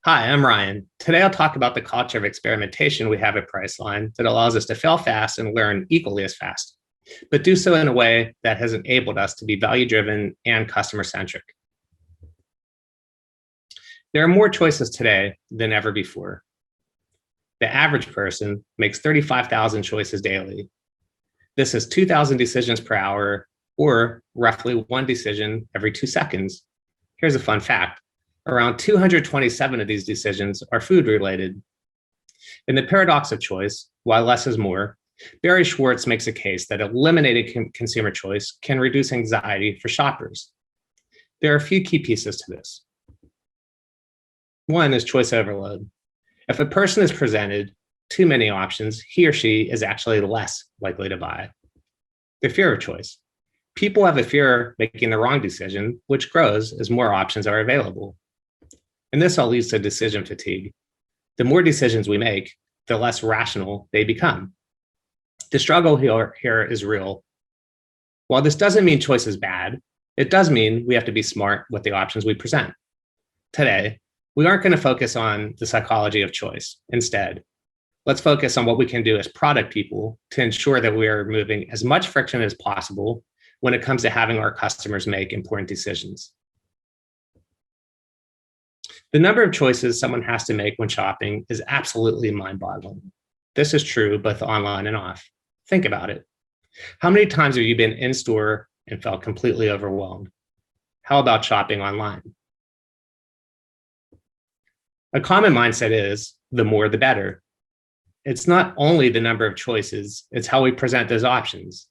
Hi, I'm Ryan. Today I'll talk about the culture of experimentation we have at Priceline that allows us to fail fast and learn equally as fast, but do so in a way that has enabled us to be value-driven and customer-centric. There are more choices today than ever before. The average person makes 35,000 choices daily. This is 2,000 decisions per hour, or roughly one decision every 2 seconds. Here's a fun fact. Around 227 of these decisions are food-related. In the paradox of choice, while less is more, Barry Schwartz makes a case that eliminating consumer choice can reduce anxiety for shoppers. There are a few key pieces to this. One is choice overload. If a person is presented too many options, he or she is actually less likely to buy. The fear of choice. People have a fear of making the wrong decision, which grows as more options are available. And this all leads to decision fatigue. The more decisions we make, the less rational they become. The struggle here is real. While this doesn't mean choice is bad, it does mean we have to be smart with the options we present. Today, we aren't going to focus on the psychology of choice. Instead, let's focus on what we can do as product people to ensure that we are removing as much friction as possible when it comes to having our customers make important decisions. The number of choices someone has to make when shopping is absolutely mind-boggling. This is true both online and off. Think about it. How many times have you been in store and felt completely overwhelmed? How about shopping online? A common mindset is the more the better. It's not only the number of choices, it's how we present those options.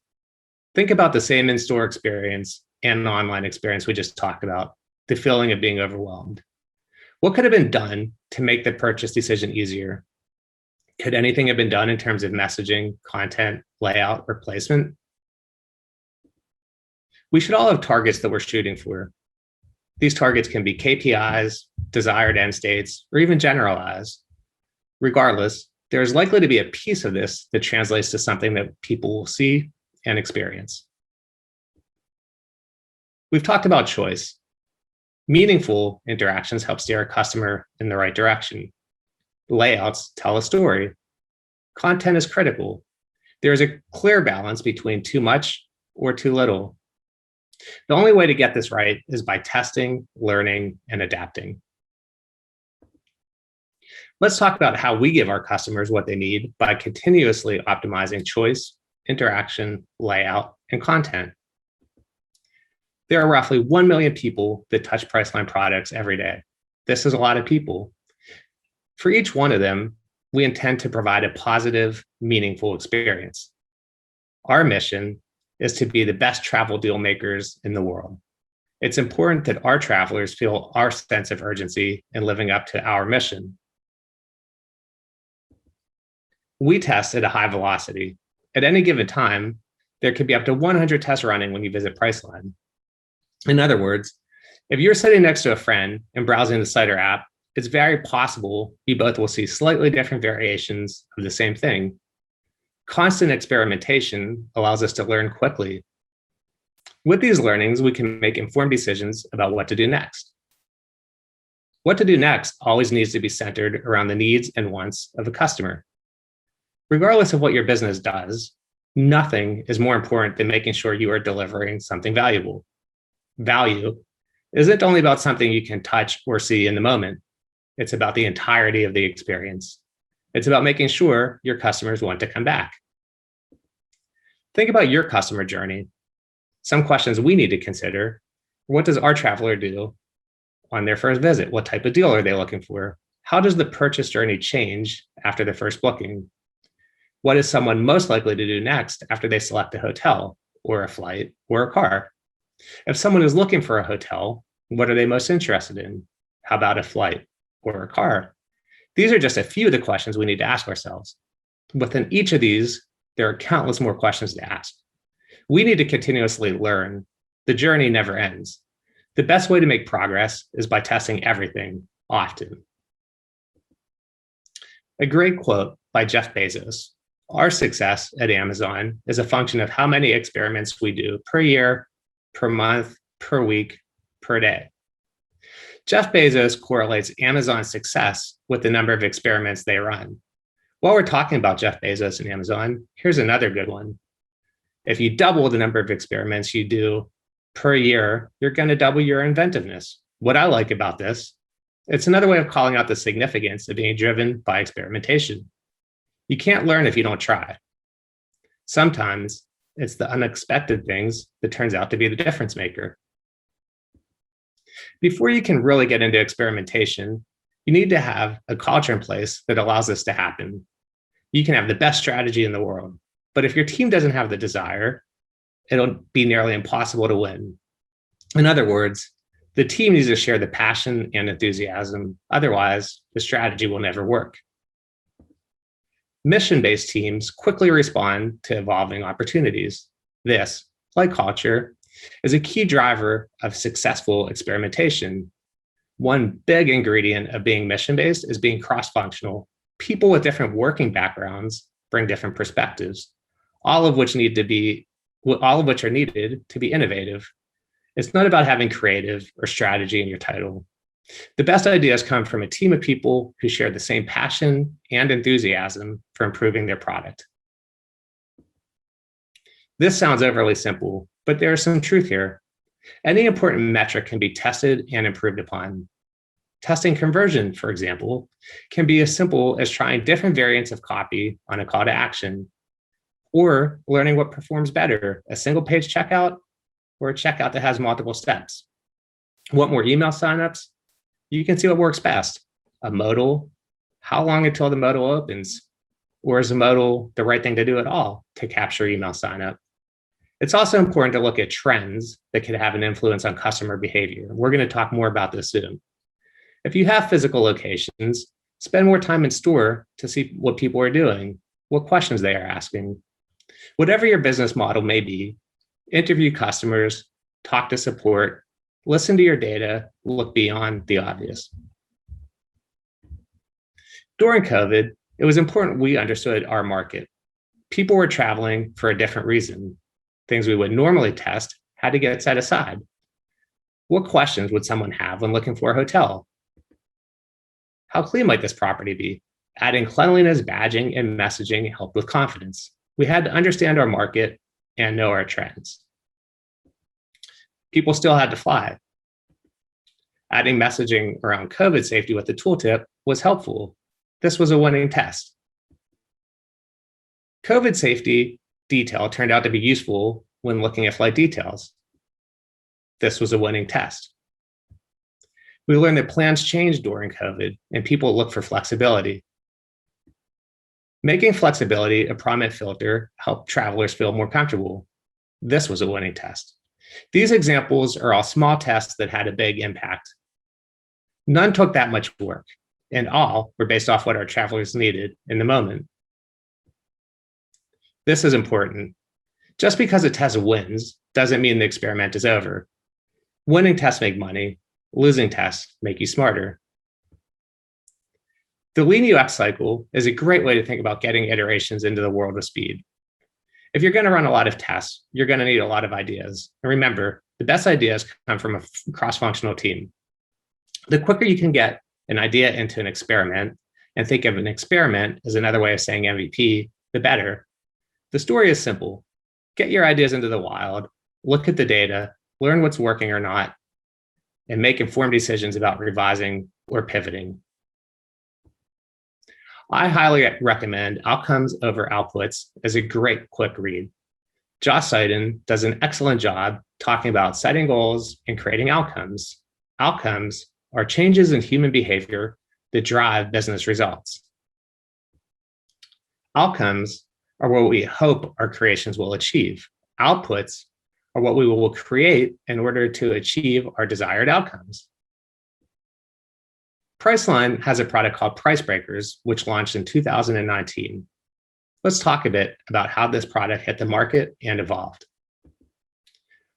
Think about the same in-store experience and the online experience we just talked about, the feeling of being overwhelmed. What could have been done to make the purchase decision easier? Could anything have been done in terms of messaging, content, layout, or placement? We should all have targets that we're shooting for. These targets can be KPIs, desired end states, or even generalized. Regardless, there is likely to be a piece of this that translates to something that people will see and experience. We've talked about choice. Meaningful interactions help steer a customer in the right direction. Layouts tell a story. Content is critical. There is a clear balance between too much or too little. The only way to get this right is by testing, learning, and adapting. Let's talk about how we give our customers what they need by continuously optimizing choice, interaction, layout, and content. There are roughly 1 million people that touch Priceline products every day. This is a lot of people. For each one of them, we intend to provide a positive, meaningful experience. Our mission is to be the best travel deal makers in the world. It's important that our travelers feel our sense of urgency in living up to our mission. We test at a high velocity. At any given time, there could be up to 100 tests running when you visit Priceline. In other words, if you're sitting next to a friend and browsing the site or app, it's very possible you both will see slightly different variations of the same thing. Constant experimentation allows us to learn quickly. With these learnings, we can make informed decisions about what to do next. What to do next always needs to be centered around the needs and wants of a customer. Regardless of what your business does, nothing is more important than making sure you are delivering something valuable. Value isn't only about something you can touch or see in the moment. It's about the entirety of the experience. It's about making sure your customers want to come back. Think about your customer journey. Some questions we need to consider. What does our traveler do on their first visit? What type of deal are they looking for? How does the purchase journey change after the first booking? What is someone most likely to do next after they select a hotel or a flight or a car? If someone is looking for a hotel, what are they most interested in? How about a flight or a car? These are just a few of the questions we need to ask ourselves. Within each of these, there are countless more questions to ask. We need to continuously learn. The journey never ends. The best way to make progress is by testing everything often. A great quote by Jeff Bezos. Our success at Amazon is a function of how many experiments we do per year, per month, per week, per day. Jeff Bezos correlates Amazon's success with the number of experiments they run. While we're talking about Jeff Bezos and Amazon, here's another good one. If you double the number of experiments you do per year, you're going to double your inventiveness. What I like about this, it's another way of calling out the significance of being driven by experimentation. You can't learn if you don't try. Sometimes it's the unexpected things that turns out to be the difference maker. Before you can really get into experimentation, you need to have a culture in place that allows this to happen. You can have the best strategy in the world, but if your team doesn't have the desire, it'll be nearly impossible to win. In other words, the team needs to share the passion and enthusiasm. Otherwise, the strategy will never work. Mission-based teams quickly respond to evolving opportunities. This, like culture, is a key driver of successful experimentation. One big ingredient of being mission-based is being cross-functional. People with different working backgrounds bring different perspectives, all of which are needed to be innovative. It's not about having creative or strategy in your title. The best ideas come from a team of people who share the same passion and enthusiasm for improving their product. This sounds overly simple, but there is some truth here. Any important metric can be tested and improved upon. Testing conversion, for example, can be as simple as trying different variants of copy on a call to action, or learning what performs better, a single-page checkout or a checkout that has multiple steps. Want more email signups? You can see what works best. A modal, how long until the modal opens? Or is a modal the right thing to do at all to capture email signup? It's also important to look at trends that could have an influence on customer behavior. We're going to talk more about this soon. If you have physical locations, spend more time in store to see what people are doing, what questions they are asking. Whatever your business model may be, interview customers, talk to support, listen to your data, look beyond the obvious. During COVID, it was important we understood our market. People were traveling for a different reason. Things we would normally test had to get set aside. What questions would someone have when looking for a hotel? How clean might this property be? Adding cleanliness, badging, and messaging helped with confidence. We had to understand our market and know our trends. People still had to fly. Adding messaging around COVID safety with the tooltip was helpful. This was a winning test. COVID safety detail turned out to be useful when looking at flight details. This was a winning test. We learned that plans changed during COVID and people look for flexibility. Making flexibility a prominent filter helped travelers feel more comfortable. This was a winning test. These examples are all small tests that had a big impact. None took that much work, and all were based off what our travelers needed in the moment. This is important. Just because a test wins doesn't mean the experiment is over. Winning tests make money, losing tests make you smarter. The lean UX cycle is a great way to think about getting iterations into the world of speed. If you're going to run a lot of tests, you're going to need a lot of ideas. And remember, the best ideas come from a cross-functional team. The quicker you can get an idea into an experiment, and think of an experiment as another way of saying MVP, the better. The story is simple. Get your ideas into the wild, look at the data, learn what's working or not, and make informed decisions about revising or pivoting. I highly recommend Outcomes Over Outputs as a great quick read. Josh Seiden does an excellent job talking about setting goals and creating outcomes. Outcomes are changes in human behavior that drive business results. Outcomes are what we hope our creations will achieve. Outputs are what we will create in order to achieve our desired outcomes. Priceline has a product called Pricebreakers, which launched in 2019. Let's talk a bit about how this product hit the market and evolved.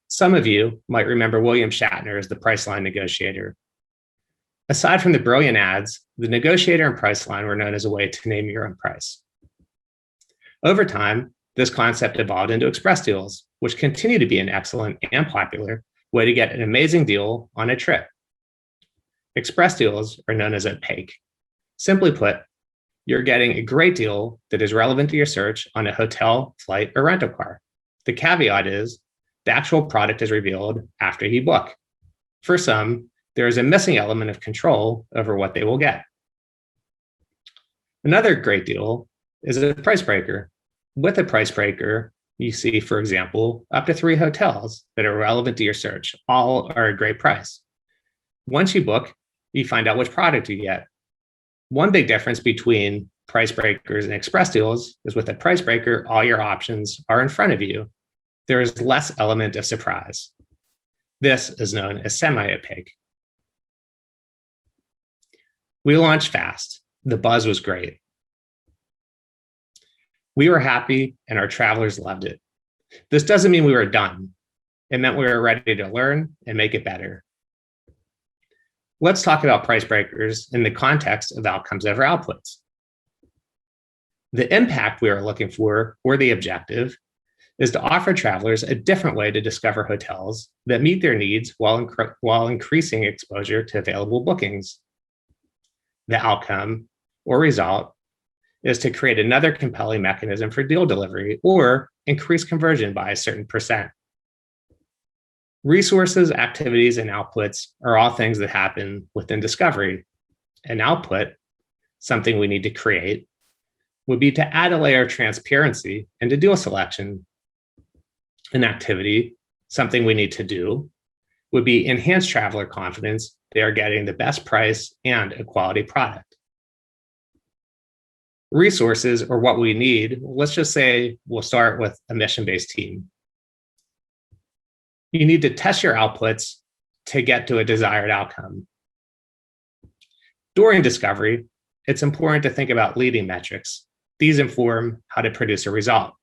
Some of you might remember William Shatner as the Priceline negotiator. Aside from the brilliant ads, the negotiator and Priceline were known as a way to name your own price. Over time, this concept evolved into express deals, which continue to be an excellent and popular way to get an amazing deal on a trip. Express deals are known as opaque. Simply put, you're getting a great deal that is relevant to your search on a hotel, flight, or rental car. The caveat is the actual product is revealed after you book. For some, there is a missing element of control over what they will get. Another great deal is a price breaker. With a price breaker, you see, for example, up to 3 hotels that are relevant to your search. All are a great price. Once you book, you find out which product you get. One big difference between price breakers and express deals is with a price breaker, all your options are in front of you. There is less element of surprise. This is known as semi-opaque. We launched fast. The buzz was great. We were happy and our travelers loved it. This doesn't mean we were done. It meant we were ready to learn and make it better. Let's talk about price breakers in the context of outcomes over outputs. The impact we are looking for, or the objective, is to offer travelers a different way to discover hotels that meet their needs while increasing exposure to available bookings. The outcome, or result, is to create another compelling mechanism for deal delivery or increase conversion by a certain percent. Resources, activities, and outputs are all things that happen within discovery. An output, something we need to create, would be to add a layer of transparency into deal selection. An activity, something we need to do, would be enhance traveler confidence they are getting the best price and a quality product. Resources are what we need. Let's just say we'll start with a mission-based team. You need to test your outputs to get to a desired outcome. During discovery, it's important to think about leading metrics. These inform how to produce a result.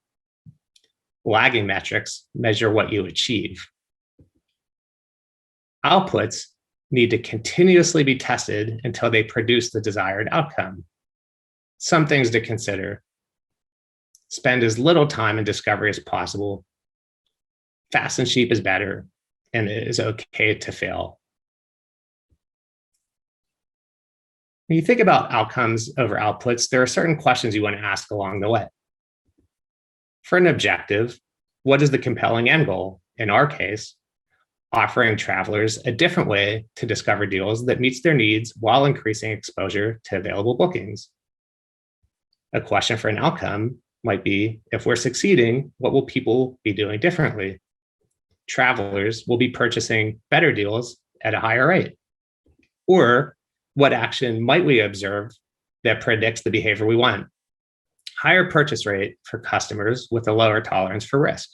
Lagging metrics measure what you achieve. Outputs need to continuously be tested until they produce the desired outcome. Some things to consider. Spend as little time in discovery as possible. Fast and cheap is better, and it is okay to fail. When you think about outcomes over outputs, there are certain questions you want to ask along the way. For an objective, what is the compelling end goal? In our case, offering travelers a different way to discover deals that meets their needs while increasing exposure to available bookings. A question for an outcome might be, if we're succeeding, what will people be doing differently? Travelers will be purchasing better deals at a higher rate. Or what action might we observe that predicts the behavior we want? Higher purchase rate for customers with a lower tolerance for risk.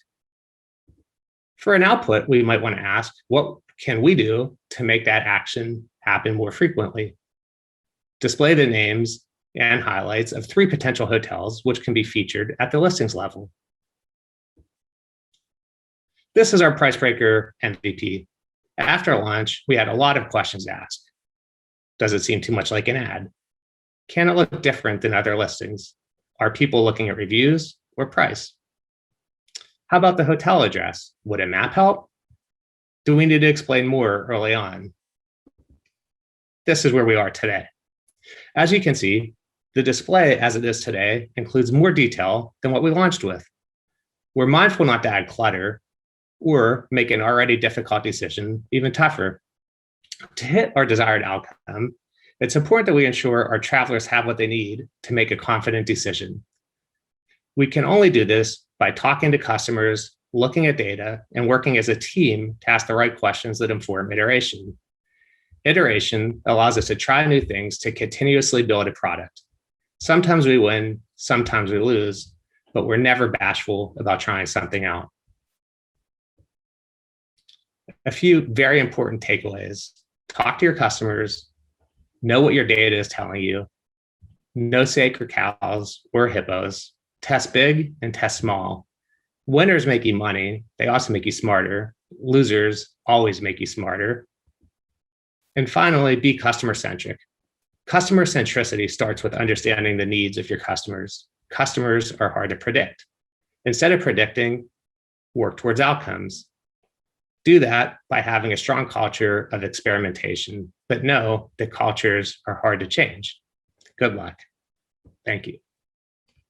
For an output, we might want to ask, what can we do to make that action happen more frequently? Display the names and highlights of 3 potential hotels, which can be featured at the listings level. This is our Pricebreaker MVP. After launch, we had a lot of questions asked. Does it seem too much like an ad? Can it look different than other listings? Are people looking at reviews or price? How about the hotel address? Would a map help? Do we need to explain more early on? This is where we are today. As you can see, the display as it is today includes more detail than what we launched with. We're mindful not to add clutter or make an already difficult decision even tougher. To hit our desired outcome, it's important that we ensure our travelers have what they need to make a confident decision. We can only do this by talking to customers, looking at data, and working as a team to ask the right questions that inform iteration. Iteration allows us to try new things to continuously build a product. Sometimes we win, sometimes we lose, but we're never bashful about trying something out. A few very important takeaways. Talk to your customers, know what your data is telling you, no sacred cows or hippos, test big and test small. Winners make you money, they also make you smarter. Losers always make you smarter. And finally, be customer-centric. Customer centricity starts with understanding the needs of your customers. Customers are hard to predict. Instead of predicting, work towards outcomes. Do that by having a strong culture of experimentation, but know that cultures are hard to change. Good luck. Thank you.